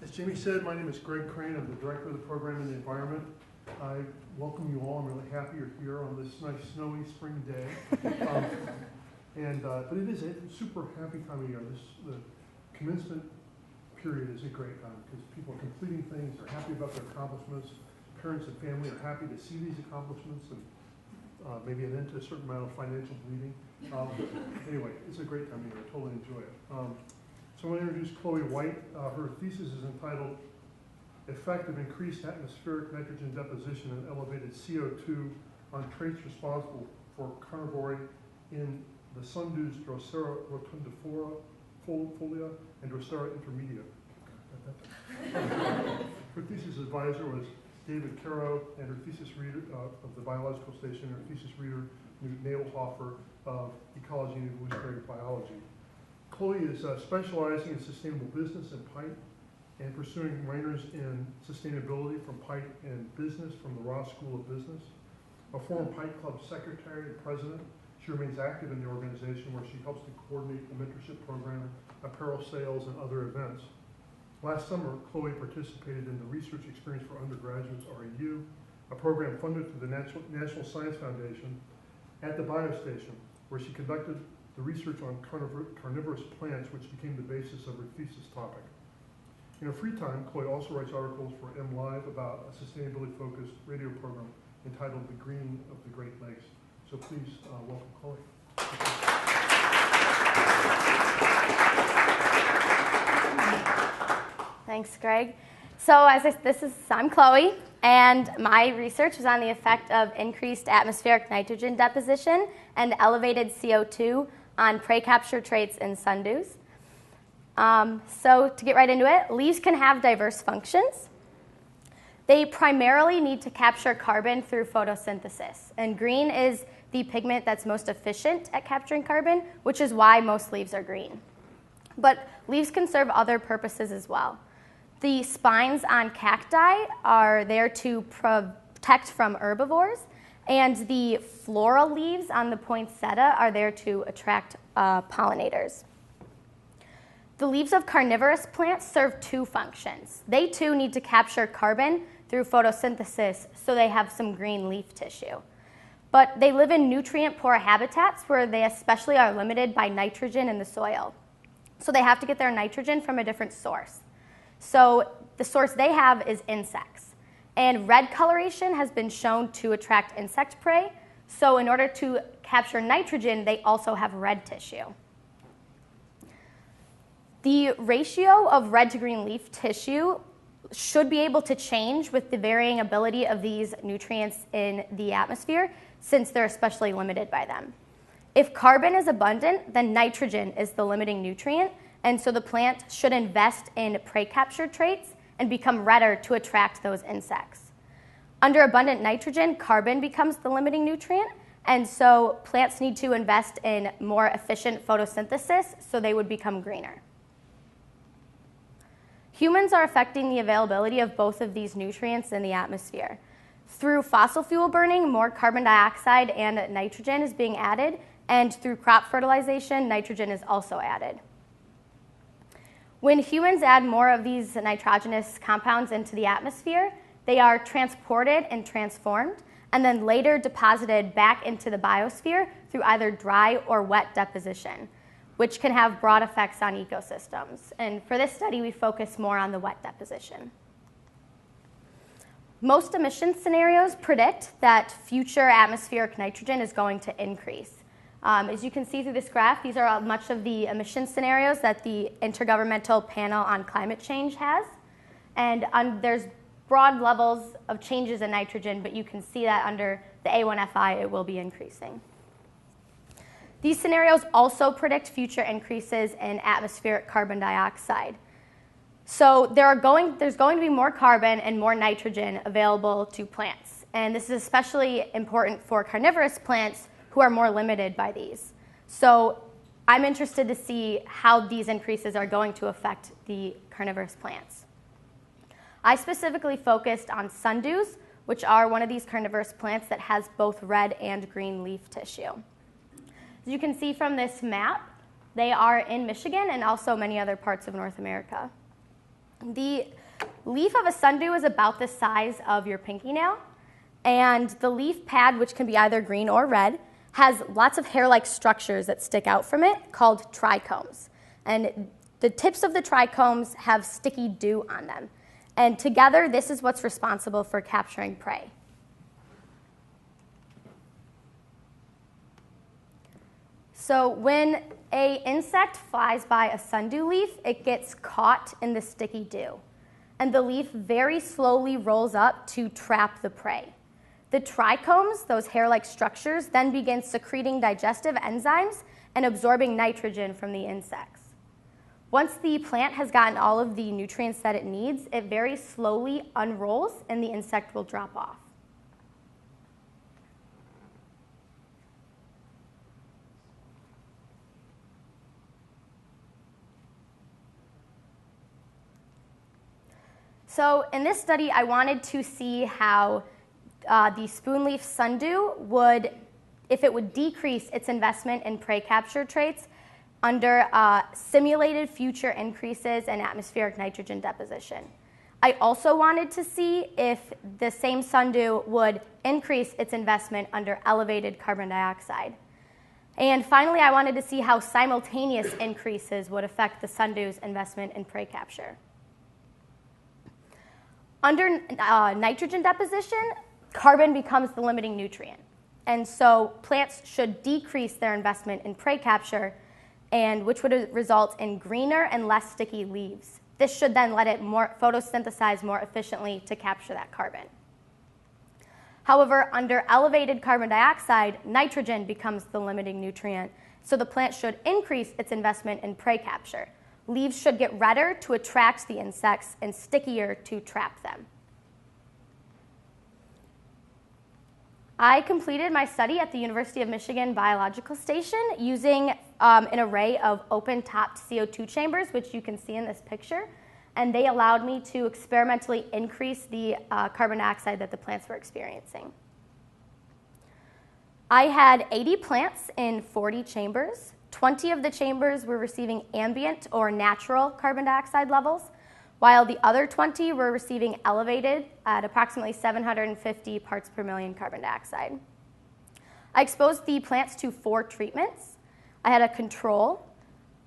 As Jamie said, my name is Greg Crane. I'm the director of the program in the environment. I welcome you all. I'm really happy you're here on this nice snowy spring day. But it is a super happy time of year. The commencement period is a great time because people are completing things, they're happy about their accomplishments. Parents and family are happy to see these accomplishments and maybe an end to a certain amount of financial bleeding. Anyway, it's a great time of year. I totally enjoy it. So I'm going to introduce Chloe White. Her thesis is entitled Effect of Increased Atmospheric Nitrogen Deposition and Elevated CO2 on Traits Responsible for Carnivory in the Sundew Drosera rotundiflora folia and Drosera intermedia. Her thesis advisor was David Caro, and her thesis reader of the biological station, her thesis reader, Newt Nailhofer of ecology and evolutionary biology. Chloe is specializing in sustainable business and Pike and pursuing minors in sustainability from Pike and business from the Ross School of Business. A former Pike Club secretary and president, she remains active in the organization where she helps to coordinate the mentorship program, apparel sales, and other events. Last summer, Chloe participated in the Research Experience for Undergraduates, REU, a program funded through the National Science Foundation at the biostation, where she conducted the research on carnivorous plants, which became the basis of her thesis topic. In her free time, Chloe also writes articles for MLive about a sustainability-focused radio program entitled The Green of the Great Lakes. So please welcome Chloe. Thanks, Greg. So I'm Chloe, and my research is on the effect of increased atmospheric nitrogen deposition and elevated CO2 on prey capture traits in sundews. So to get right into it, leaves can have diverse functions. They primarily need to capture carbon through photosynthesis, and green is the pigment that's most efficient at capturing carbon, which is why most leaves are green. But leaves can serve other purposes as well. The spines on cacti are there to protect from herbivores, and the floral leaves on the poinsettia are there to attract pollinators. The leaves of carnivorous plants serve two functions. They too need to capture carbon through photosynthesis, so they have some green leaf tissue. But they live in nutrient-poor habitats where they especially are limited by nitrogen in the soil. So they have to get their nitrogen from a different source. So the source they have is insects. And red coloration has been shown to attract insect prey. So in order to capture nitrogen, they also have red tissue. The ratio of red to green leaf tissue should be able to change with the varying ability of these nutrients in the atmosphere, since they're especially limited by them. If carbon is abundant, then nitrogen is the limiting nutrient, and so the plant should invest in prey capture traits and become redder to attract those insects. Under abundant nitrogen, carbon becomes the limiting nutrient, and so plants need to invest in more efficient photosynthesis so they would become greener. Humans are affecting the availability of both of these nutrients in the atmosphere. Through fossil fuel burning, more carbon dioxide and nitrogen is being added, and through crop fertilization, nitrogen is also added. When humans add more of these nitrogenous compounds into the atmosphere, they are transported and transformed, and then later deposited back into the biosphere through either dry or wet deposition, which can have broad effects on ecosystems. And for this study, we focus more on the wet deposition. Most emission scenarios predict that future atmospheric nitrogen is going to increase. As you can see through this graph, these are much of the emission scenarios that the Intergovernmental Panel on Climate Change has. And there's broad levels of changes in nitrogen, but you can see that under the A1FI, it will be increasing. These scenarios also predict future increases in atmospheric carbon dioxide. So there's going to be more carbon and more nitrogen available to plants. And this is especially important for carnivorous plants who are more limited by these. So I'm interested to see how these increases are going to affect the carnivorous plants. I specifically focused on sundews, which are one of these carnivorous plants that has both red and green leaf tissue. As you can see from this map, they are in Michigan and also many other parts of North America. The leaf of a sundew is about the size of your pinky nail, and the leaf pad, which can be either green or red, has lots of hair-like structures that stick out from it called trichomes. And the tips of the trichomes have sticky dew on them. And together, this is what's responsible for capturing prey. So when an insect flies by a sundew leaf, it gets caught in the sticky dew. And the leaf very slowly rolls up to trap the prey. The trichomes, those hair-like structures, then begin secreting digestive enzymes and absorbing nitrogen from the insects. Once the plant has gotten all of the nutrients that it needs, it very slowly unrolls and the insect will drop off. So in this study, I wanted to see how the spoonleaf sundew would, if it would decrease its investment in prey capture traits under simulated future increases in atmospheric nitrogen deposition. I also wanted to see if the same sundew would increase its investment under elevated carbon dioxide. And finally, I wanted to see how simultaneous increases would affect the sundew's investment in prey capture. Under nitrogen deposition, carbon becomes the limiting nutrient. And so plants should decrease their investment in prey capture, and which would result in greener and less sticky leaves. This should then let it photosynthesize more efficiently to capture that carbon. However, under elevated carbon dioxide, nitrogen becomes the limiting nutrient, so the plant should increase its investment in prey capture. Leaves should get redder to attract the insects and stickier to trap them. I completed my study at the University of Michigan Biological Station using an array of open-topped CO2 chambers, which you can see in this picture, and they allowed me to experimentally increase the carbon dioxide that the plants were experiencing. I had 80 plants in 40 chambers. 20 of the chambers were receiving ambient or natural carbon dioxide levels, while the other 20 were receiving elevated at approximately 750 parts per million carbon dioxide. I exposed the plants to 4 treatments. I had a control,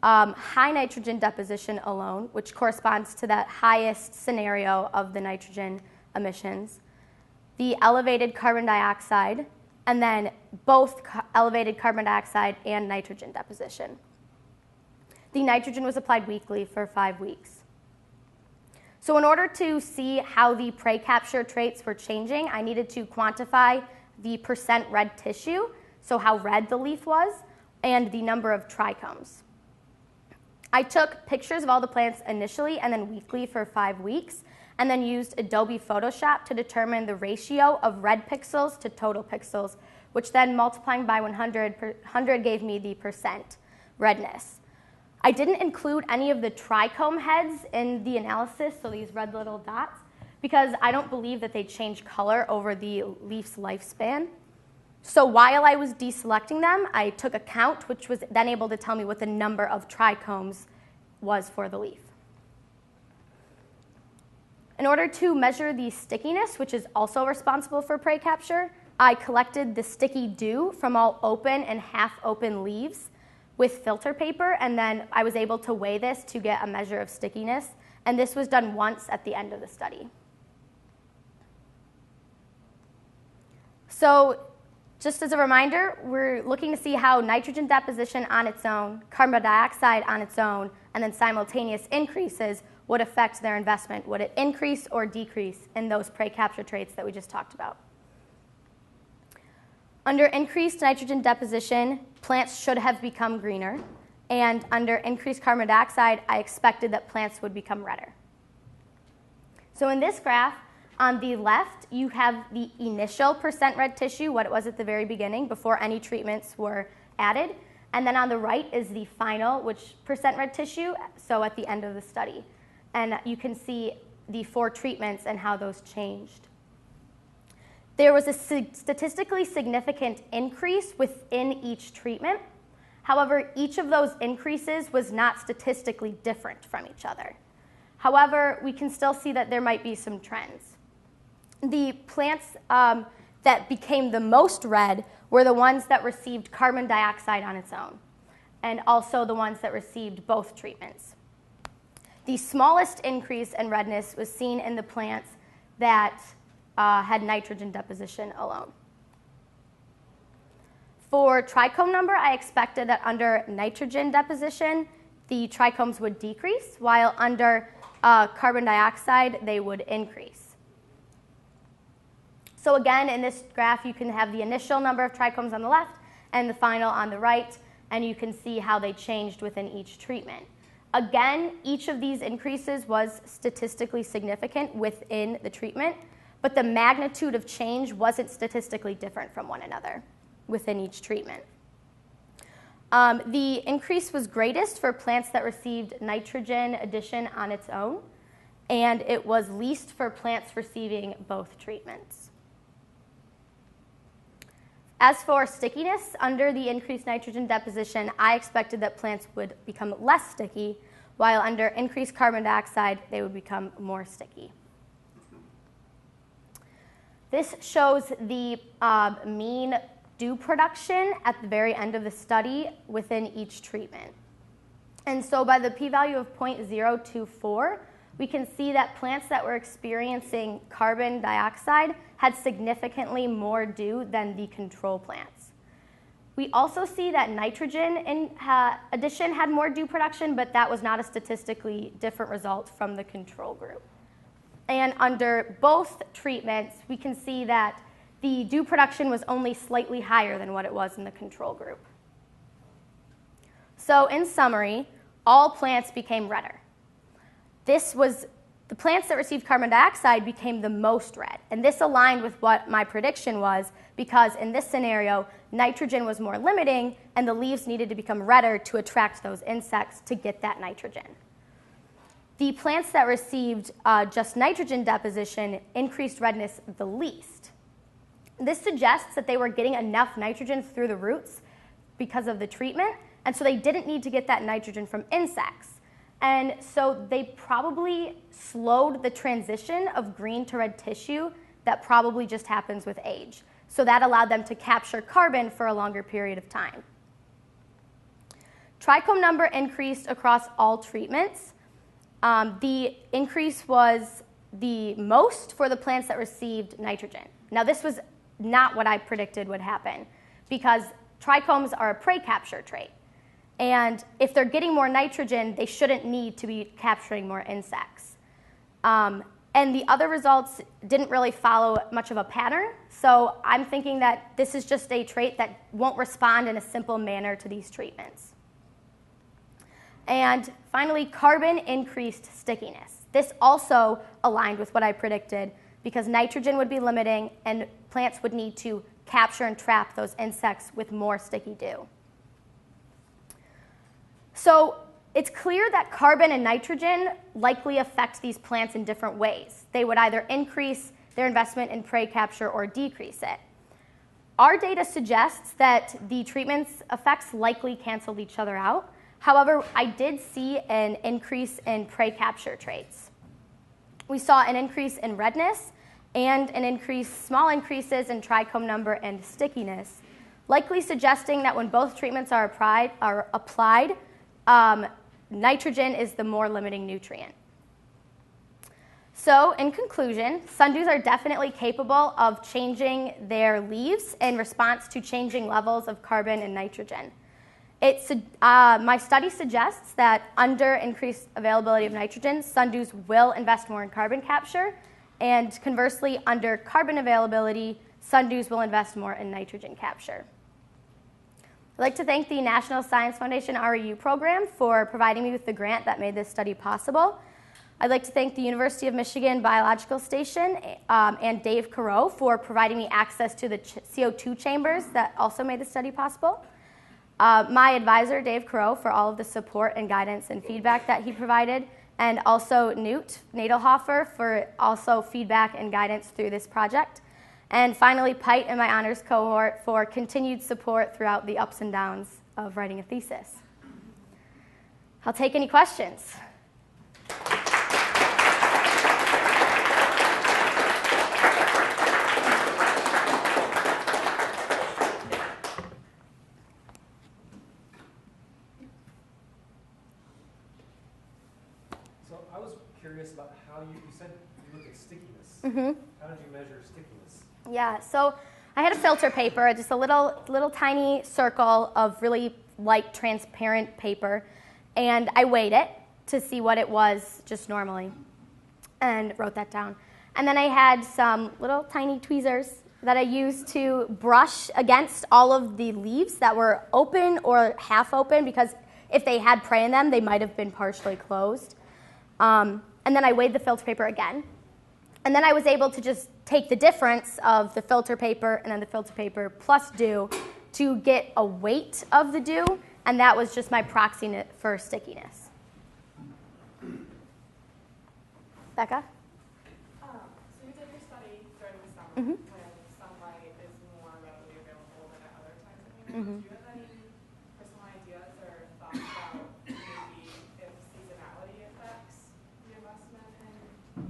high nitrogen deposition alone, which corresponds to that highest scenario of the nitrogen emissions, the elevated carbon dioxide, and then both elevated carbon dioxide and nitrogen deposition. The nitrogen was applied weekly for 5 weeks. So in order to see how the prey capture traits were changing, I needed to quantify the percent red tissue, so how red the leaf was, and the number of trichomes. I took pictures of all the plants initially and then weekly for 5 weeks, and then used Adobe Photoshop to determine the ratio of red pixels to total pixels, which then multiplying by 100 gave me the percent redness. I didn't include any of the trichome heads in the analysis, so these red little dots, because I don't believe that they change color over the leaf's lifespan. So while I was deselecting them, I took a count, which was then able to tell me what the number of trichomes was for the leaf. In order to measure the stickiness, which is also responsible for prey capture, I collected the sticky dew from all open and half-open leaves with filter paper, and then I was able to weigh this to get a measure of stickiness, and this was done once at the end of the study. So just as a reminder, we're looking to see how nitrogen deposition on its own, carbon dioxide on its own, and then simultaneous increases would affect their investment. Would it increase or decrease in those prey capture traits that we just talked about? Under increased nitrogen deposition, plants should have become greener, and under increased carbon dioxide, I expected that plants would become redder. So in this graph, on the left, you have the initial percent red tissue, what it was at the very beginning, before any treatments were added. And then on the right is the final, which percent red tissue, so at the end of the study. And you can see the 4 treatments and how those changed. There was a statistically significant increase within each treatment. However, each of those increases was not statistically different from each other. However, we can still see that there might be some trends. The plants that became the most red were the ones that received carbon dioxide on its own, and also the ones that received both treatments. The smallest increase in redness was seen in the plants that had nitrogen deposition alone. For trichome number, I expected that under nitrogen deposition, the trichomes would decrease, while under carbon dioxide, they would increase. So again, in this graph, you can have the initial number of trichomes on the left and the final on the right, and you can see how they changed within each treatment. Again, each of these increases was statistically significant within the treatment, but the magnitude of change wasn't statistically different from one another within each treatment. The increase was greatest for plants that received nitrogen addition on its own, and it was least for plants receiving both treatments. As for stickiness, under the increased nitrogen deposition, I expected that plants would become less sticky, while under increased carbon dioxide, they would become more sticky. This shows the mean dew production at the very end of the study within each treatment. And so by the p-value of 0.024, we can see that plants that were experiencing carbon dioxide had significantly more dew than the control plants. We also see that nitrogen addition had more dew production, but that was not a statistically different result from the control group. And under both treatments, we can see that the dew production was only slightly higher than what it was in the control group. So in summary, all plants became redder. The plants that received carbon dioxide became the most red, and this aligned with what my prediction was, because in this scenario, nitrogen was more limiting, and the leaves needed to become redder to attract those insects to get that nitrogen. The plants that received just nitrogen deposition increased redness the least. This suggests that they were getting enough nitrogen through the roots because of the treatment, and so they didn't need to get that nitrogen from insects. And so they probably slowed the transition of green to red tissue that probably just happens with age. So that allowed them to capture carbon for a longer period of time. Trichome number increased across all treatments. The increase was the most for the plants that received nitrogen. Now this was not what I predicted would happen, because trichomes are a prey capture trait. And if they're getting more nitrogen, they shouldn't need to be capturing more insects. And the other results didn't really follow much of a pattern. So I'm thinking that this is just a trait that won't respond in a simple manner to these treatments. And finally, carbon increased stickiness. This also aligned with what I predicted, because nitrogen would be limiting and plants would need to capture and trap those insects with more sticky dew. So it's clear that carbon and nitrogen likely affect these plants in different ways. They would either increase their investment in prey capture or decrease it. Our data suggests that the treatment's effects likely canceled each other out. However, I did see an increase in prey capture traits. We saw an increase in redness and small increases in trichome number and stickiness, likely suggesting that when both treatments are applied, nitrogen is the more limiting nutrient. So in conclusion, sundews are definitely capable of changing their leaves in response to changing levels of carbon and nitrogen. My study suggests that under increased availability of nitrogen, sundews will invest more in carbon capture, and conversely, under carbon availability, sundews will invest more in nitrogen capture. I'd like to thank the National Science Foundation REU program for providing me with the grant that made this study possible. I'd like to thank the University of Michigan Biological Station and Dave Careau for providing me access to the CO2 chambers that also made the study possible. My advisor, Dave Careau, for all of the support and guidance and feedback that he provided, and also Newt Nadelhofer for also feedback and guidance through this project. And finally, Pite and my honors cohort for continued support throughout the ups and downs of writing a thesis. I'll take any questions. curious about how you said you look at stickiness. Mm-hmm. How did you measure stickiness? Yeah, so I had a filter paper, just a little tiny circle of really light transparent paper, and I weighed it to see what it was just normally and wrote that down. And then I had some little tiny tweezers that I used to brush against all of the leaves that were open or half open, because if they had prey in them, they might have been partially closed. And then I weighed the filter paper again. And then I was able to just take the difference of the filter paper and then the filter paper plus dew to get a weight of the dew, and that was just my proxy for stickiness. Becca? So you did your study during the summer Mhm. when sunlight is more readily available than at other times of year. Mhm. Do you have any personal ideas or thoughts about maybe if seasonality affects the investment in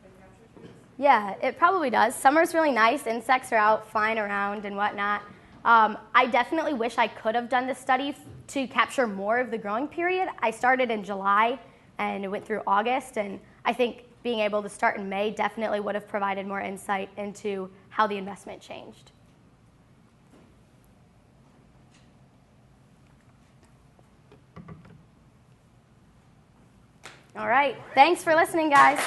the capture trees? Yeah, it probably does. Summer's really nice. Insects are out flying around and whatnot. I definitely wish I could have done this study to capture more of the growing period. I started in July and it went through August, and I think being able to start in May definitely would have provided more insight into how the investment changed. All right, thanks for listening, guys.